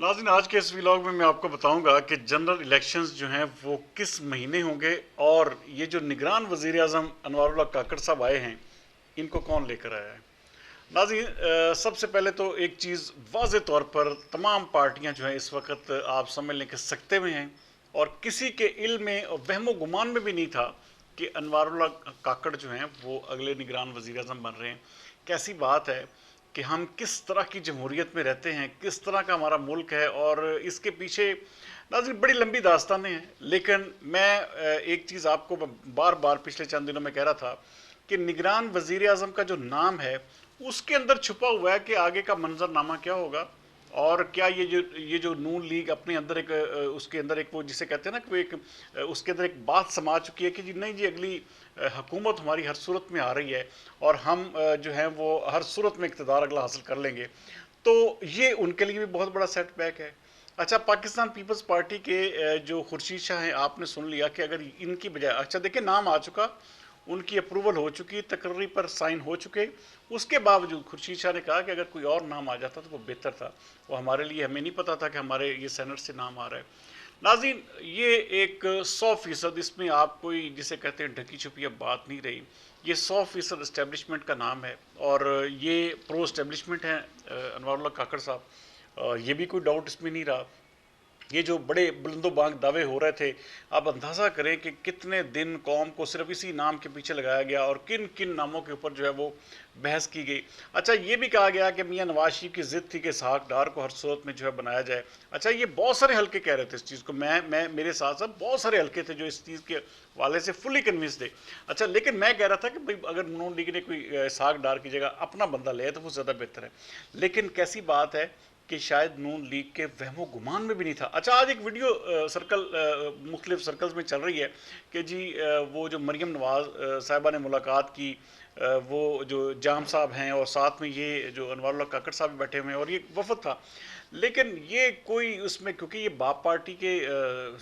नाज़रीन, आज के इस व्लॉग में मैं आपको बताऊंगा कि जनरल इलेक्शंस जो हैं वो किस महीने होंगे और ये जो निगरान वज़ीर आज़म अनवारुल्लाह काकड़ साहब आए हैं इनको कौन लेकर आया है। नाज़रीन, सबसे पहले तो एक चीज़ वाज़े तौर पर तमाम पार्टियां जो हैं इस वक्त आप समझ लें कि सकते में हैं और किसी के इल्म में और वहमो गुमान में भी नहीं था कि अनवारुल्लाह काकड़ जो हैं वो अगले निगरान वज़ीर आज़म बन रहे हैं। कैसी बात है कि हम किस तरह की जमहूरियत में रहते हैं, किस तरह का हमारा मुल्क है और इसके पीछे नाज़रीन बड़ी लंबी दास्तानें हैं। लेकिन मैं एक चीज़ आपको बार बार पिछले चंद दिनों में कह रहा था कि निगरान वज़ीर आज़म का जो नाम है उसके अंदर छुपा हुआ है कि आगे का मंजरनामा क्या होगा और क्या ये जो नून लीग अपने अंदर एक उसके अंदर एक वो जिसे कहते हैं ना कि वो एक उसके अंदर एक बात समा चुकी है कि जी नहीं जी अगली हुकूमत हमारी हर सूरत में आ रही है और हम जो है वो हर सूरत में इक़्तिदार अगला हासिल कर लेंगे। तो ये उनके लिए भी बहुत बड़ा सेटबैक है। अच्छा, पाकिस्तान पीपल्स पार्टी के जो खुर्शीद शाह हैं, आपने सुन लिया कि अगर इनकी बजाय, अच्छा देखिए नाम आ चुका, उनकी अप्रूवल हो चुकी, तकर्री पर साइन हो चुके, उसके बावजूद खुर्शीद शाह ने कहा कि अगर कोई और नाम आ जाता तो वो बेहतर था। वो हमारे लिए, हमें नहीं पता था कि हमारे ये सेनेट से नाम आ रहा है। नाज़रीन, ये एक 100% इसमें आप कोई जिसे कहते हैं ढकी छुपी अब बात नहीं रही। ये 100% इस्टेब्लिशमेंट का नाम है और ये प्रो इस्टेब्लिशमेंट है अनवारुल्लाह काकड़ साहब। ये भी कोई डाउट इसमें नहीं रहा। ये जो बड़े बुलंदोबांग दावे हो रहे थे, आप अंदाज़ा करें कि कितने दिन कौम को सिर्फ इसी नाम के पीछे लगाया गया और किन किन नामों के ऊपर जो है वो बहस की गई। अच्छा, ये भी कहा गया कि मियां नवाज शरीफ की ज़िद थी कि इसहाक डार को हर सूरत में जो है बनाया जाए। अच्छा, ये बहुत सारे हल्के कह रहे थे इस चीज़ को, मैं मेरे साथ साथ बहुत सारे हल्के थे जो इस चीज़ के वाले से फुली कन्विंस थे। अच्छा, लेकिन मैं कह रहा था कि भाई अगर नून लीग ने कोई इसहाक डार की जगह अपना बंदा ले तो वो ज़्यादा बेहतर है। लेकिन कैसी बात है कि शायद नून लीग के वहमो गुमान में भी नहीं था। अच्छा, आज एक वीडियो मुख्तलिफ सर्कल्स में चल रही है कि जी वो जो मरीम नवाज साहिबा ने मुलाकात की, वो जो जाम साहब हैं और साथ में ये जो अनवारुल्लाह काकड़ साहब भी बैठे हुए हैं और ये वफद था। लेकिन ये कोई उसमें, क्योंकि ये बाप पार्टी के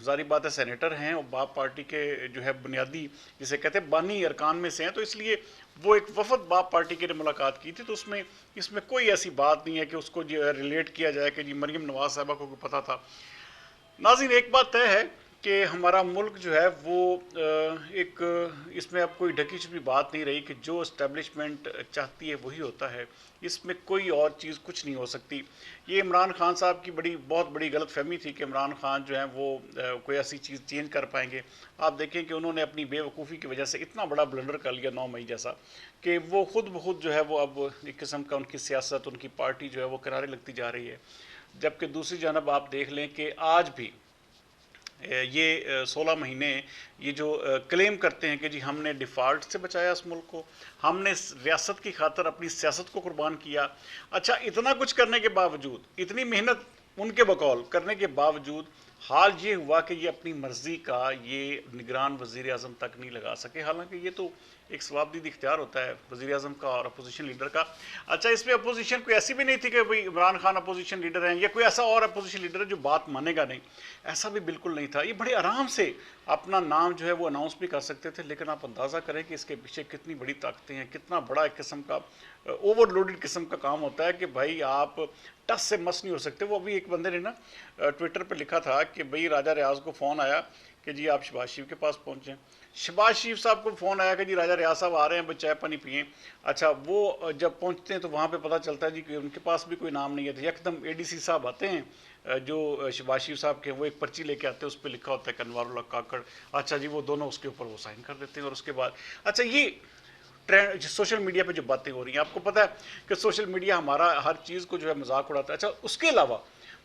ज़ाहिर बात है सेनेटर हैं और बाप पार्टी के जो है बुनियादी जिसे कहते हैं बानी अरकान में से हैं, तो इसलिए वो एक वफद बाप पार्टी के ने मुलाकात की थी। तो उसमें इसमें कोई ऐसी बात नहीं है कि उसको जो है रिलेट किया जाए कि जी मरीम नवाज साहबा को पता था। नाज़रीन, एक बात तय है कि हमारा मुल्क जो है वो एक, इसमें अब कोई ढकी छुपी बात नहीं रही कि जो इस्टेब्लिशमेंट चाहती है वही होता है। इसमें कोई और चीज़ कुछ नहीं हो सकती। ये इमरान खान साहब की बहुत बड़ी गलतफहमी थी कि इमरान खान जो है वो कोई ऐसी चीज़ चेंज कर पाएंगे। आप देखें कि उन्होंने अपनी बेवकूफ़ी की वजह से इतना बड़ा ब्लंडर कर लिया 9 मई जैसा कि वो खुद ब खुद जो है वो अब एक किस्म का उनकी सियासत, उनकी पार्टी जो है वो किनारे लगती जा रही है। जबकि दूसरी जानब आप देख लें कि आज भी ये 16 महीने ये जो क्लेम करते हैं कि जी हमने डिफ़ॉल्ट से बचाया इस मुल्क को, हमने रियासत की खातर अपनी सियासत को कुर्बान किया। अच्छा, इतना कुछ करने के बावजूद, इतनी मेहनत उनके बकौल करने के बावजूद हाल ये हुआ कि ये अपनी मर्ज़ी का ये निगरान वज़ीर आज़म तक नहीं लगा सके। हालांकि ये तो एक सवाबदीद इख्तियार होता है वज़ीर आज़म का और अपोजिशन लीडर का। अच्छा, इसमें अपोजिशन कोई ऐसी भी नहीं थी कि भाई इमरान खान अपोजिशन लीडर हैं या कोई ऐसा और अपोजिशन लीडर है जो बात मानेगा नहीं, ऐसा भी बिल्कुल नहीं था। ये बड़े आराम से अपना नाम जो है वो अनाउंस भी कर सकते थे। लेकिन आप अंदाज़ा करें कि इसके पीछे कितनी बड़ी ताकतें हैं, कितना बड़ा एक किस्म का ओवरलोडेड किस्म का काम होता है कि भाई आप टस से मस नहीं हो सकते। वो अभी एक बंदे ने ना ट्विटर पर लिखा था कि भाई राजा रियाज को फ़ोन आया कि जी आप शहबाज शरीफ के पास पहुँचें। शहबाज शरीफ साहब को फ़ोन आया कि जी राजा रियाज साहब आ रहे हैं, भाई चाय पानी पिएँ। अच्छा, वो जब पहुँचते हैं तो वहाँ पे पता चलता है जी कि उनके पास भी कोई नाम नहीं है। तो यकदम एडीसी साहब आते हैं जो शहबाज शरीफ साहब के, वो एक पर्ची लेके आते हैं, उस पर लिखा होता है कि अनवारुल्लाह काकड़। अच्छा जी, वो दोनों उसके ऊपर वो साइन कर देते हैं और उसके बाद अच्छा, ये ट्रेंड सोशल मीडिया पे जो बातें हो रही हैं, आपको पता है कि सोशल मीडिया हमारा हर चीज़ को जो है मजाक उड़ाता है। अच्छा, उसके अलावा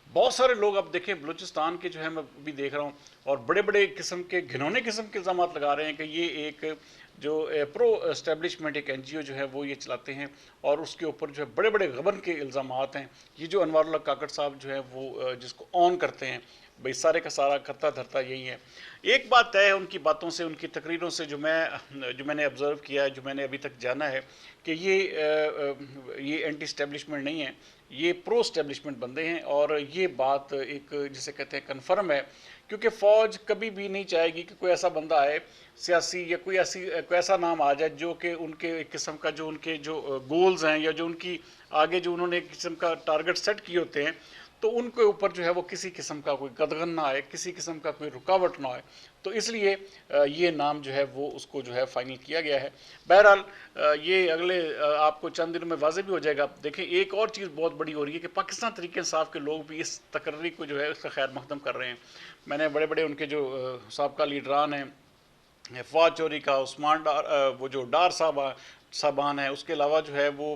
बहुत सारे लोग, अब देखें बलूचिस्तान के जो है मैं भी देख रहा हूँ और बड़े बड़े किस्म के घिनौने किस्म के इल्ज़ाम लगा रहे हैं कि ये एक जो प्रो एस्टेब्लिशमेंट एक एनजीओ जो है वो ये चलाते हैं और उसके ऊपर जो है बड़े बड़े गबन के इल्ज़ाम हैं। ये जो अनवारुल्लाह काकड़ साहब जो है वो जिसको ऑन करते हैं, भाई सारे का सारा करता धरता यही है। एक बात तय है उनकी बातों से, उनकी तकरीरों से, जो मैंने ऑब्ज़र्व किया है, जो मैंने अभी तक जाना है कि ये एंटी इस्टेब्लिशमेंट नहीं है, ये प्रो इस्टेब्लिशमेंट बंदे हैं। और ये बात एक जिसे कहते हैं कन्फर्म है, क्योंकि फ़ौज कभी भी नहीं चाहेगी कि कोई ऐसा बंदा आए सियासी या कोई ऐसा नाम आ जाए जो कि उनके एक किस्म का जो उनके जो गोल्स हैं या जो उनकी आगे जो उन्होंने एक किस्म का टारगेट सेट किए होते हैं, तो उनके ऊपर जो है वो किसी किस्म का कोई कदगन ना आए, किसी किस्म का कोई रुकावट ना आए। तो इसलिए ये नाम जो है वो उसको जो है फाइनल किया गया है। बहरहाल ये अगले आपको चंद दिनों में वाज़ेह भी हो जाएगा। देखें, एक और चीज़ बहुत बड़ी हो रही है कि पाकिस्तान तहरीक इंसाफ के लोग भी इस तकर्री को जो है उसका खैर मकदम कर रहे हैं। मैंने बड़े बड़े उनके जो साबका लीडरान हैं, फवाद चौधरी का, उस्मान डार, वो जो डार साहबान है, उसके अलावा जो है वो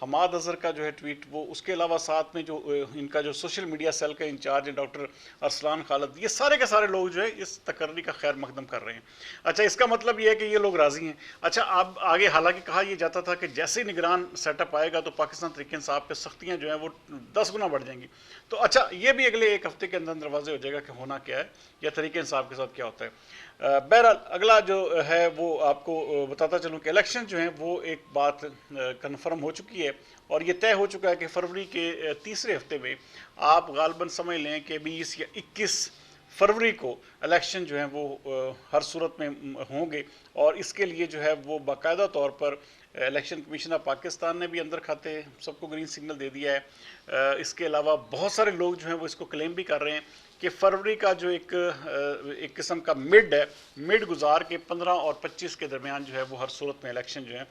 हमाद अजहर का जो है ट्वीट, वो उसके अलावा साथ में जो इनका जो सोशल मीडिया सेल का इंचार्ज है डॉक्टर अरसलान खालिद, ये सारे के सारे लोग जो है इस तकर्री का खैर मकदम कर रहे हैं। अच्छा, इसका मतलब ये है कि ये लोग राज़ी हैं। अच्छा, अब आगे हालांकि कहा यह जाता था कि जैसे ही निगरान सेटअप आएगा तो पाकिस्तान तहरीक इंसाफ पे सख्तियाँ जो हैं वो 10 गुना बढ़ जाएंगी। तो अच्छा, ये भी अगले एक हफ्ते के अंदर अंदर वाज़ेह हो जाएगा कि होना क्या है या तहरीक इंसाफ के साथ क्या होता है। बहरहाल अगला जो है वो आपको बताता चलूँ कि इलेक्शन जो हैं वो एक बात कन्फर्म हो चुकी है और ये तय हो चुका है कि फरवरी के तीसरे हफ्ते में आप गालबन समझ लें कि 20 या 21 फरवरी को इलेक्शन जो है वो हर सूरत में होंगे। और इसके लिए जो है वो बाकायदा तौर पर इलेक्शन कमीशन ऑफ पाकिस्तान ने भी अंदर खाते सबको ग्रीन सिग्नल दे दिया है। इसके अलावा बहुत सारे लोग जो हैं वो इसको क्लेम भी कर रहे हैं कि फरवरी का जो एक किस्म का मिड गुजार के 15 और 25 के दरमियान जो है वो हर सूरत में इलेक्शन जो है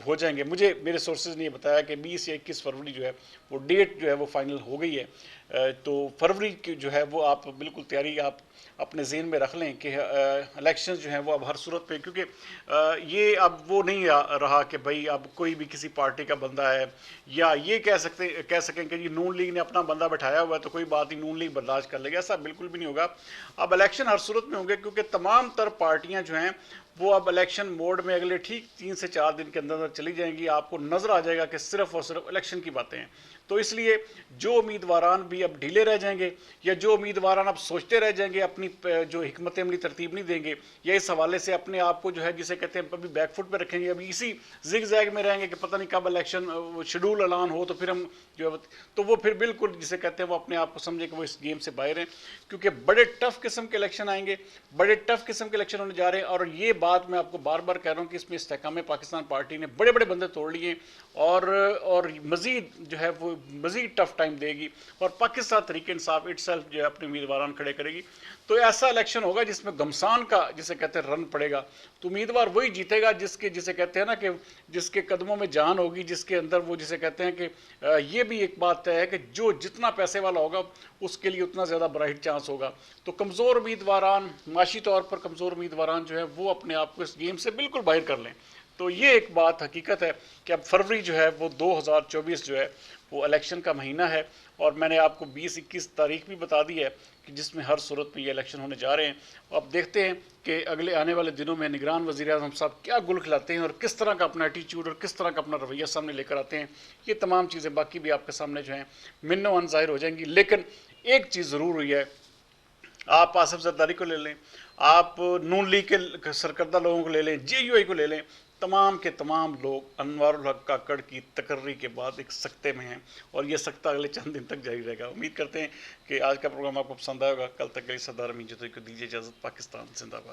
हो जाएंगे। मुझे मेरे सोर्सेज ने ये बताया कि 20 या 21 फरवरी जो है वो डेट जो है वो फाइनल हो गई है। तो फरवरी की जो है वो आप बिल्कुल तैयारी आप अपने ज़हन में रख लें कि इलेक्शन जो हैं वो अब हर सूरत पे, क्योंकि ये अब वो नहीं रहा कि भाई अब कोई भी किसी पार्टी का बंदा है या ये कह सकें कि जी नून लीग ने अपना बंदा बैठाया हुआ है तो कोई बात नहीं, नून लीग बर्दाश्त कर लेगा। ऐसा बिल्कुल भी नहीं होगा। अब इलेक्शन हर सूरत में होंगे क्योंकि तमाम तर पार्टियां जो हैं वो अब इलेक्शन मोड में अगले ठीक 3 से 4 दिन के अंदर अंदर चली जाएंगी। आपको नज़र आ जाएगा कि सिर्फ और सिर्फ इलेक्शन की बातें हैं। तो इसलिए जो उम्मीदवारान भी अब ढीले रह जाएंगे या जो उम्मीदवारान अब सोचते रह जाएंगे, अपनी जो हिकमत अमली तरतीब नहीं देंगे या इस हवाले से अपने आप को जो है जिसे कहते हैं अभी बैकफुट पे रखेंगे, अभी इसी जिग जैग में रहेंगे कि पता नहीं कब इलेक्शन शेड्यूल ऐलान हो तो फिर हम जो है तो वो फिर बिल्कुल जिसे कहते हैं वो अपने आप को समझे कि वो इस गेम से बाहर हैं। क्योंकि बड़े टफ किस्म के इलेक्शन आएंगे, बड़े टफ किस्म के इलेक्शन होने जा रहे हैं। और ये बात मैं आपको बार बार कह रहा हूँ कि इसमें इस्तेकाम पाकिस्तान पार्टी ने बड़े बड़े बंदे तोड़ लिए और मज़ीद जो है वो मज़ीद टफ टाइम देगी और पाकिस्तान तहरीक इंसाफ इटसेल्फ जो है अपने उम्मीदवार खड़े करेगी। तो ऐसा इलेक्शन होगा जिसमें घमसान का जिसे कहते हैं रन पड़ेगा। तो उम्मीदवार वही जीतेगा जिसे कहते हैं ना कि जिसके कदमों में जान होगी, जिसके अंदर वो जिसे कहते हैं कि ये भी एक बात तय है कि जो जितना पैसे वाला होगा उसके लिए उतना ज़्यादा ब्राइट चांस होगा। तो कमज़ोर उम्मीदवारान, माशी तौर पर कमज़ोर उम्मीदवारान जो है वो अपने आप को इस गेम से बिल्कुल बाहर कर लें। तो ये एक बात हकीकत है कि अब फरवरी जो है वो 2024 जो है वो इलेक्शन का महीना है। और मैंने आपको 20-21 तारीख भी बता दी है कि जिसमें हर सूरत में ये इलेक्शन होने जा रहे हैं। अब देखते हैं कि अगले आने वाले दिनों में निगरान वज़ीर-ए-आज़म साहब क्या गुल खिलाते हैं और किस तरह का अपना एटीट्यूड और किस तरह का अपना रवैया सामने लेकर आते हैं। ये तमाम चीज़ें बाकी भी आपके सामने जो हैं मिन्नो अन ज़ाहिर हो जाएंगी। लेकिन एक चीज़ ज़रूर हुई है, आप आसिफ जरदारी को ले लें, आप नून लीग के सरकर्दा लोगों को ले लें, JUI को ले लें, तमाम के तमाम लोग अनवारुल हक काकड़ की तकर्री के बाद एक सख्ते में हैं और ये सख्ता अगले चंद दिन तक जारी रहेगा। उम्मीद करते हैं कि आज का प्रोग्राम आपको पसंद आएगा। कल तक के लिए सरदार अमीन जतोई को दीजिए इजाज़त। पाकिस्तान जिंदाबाद।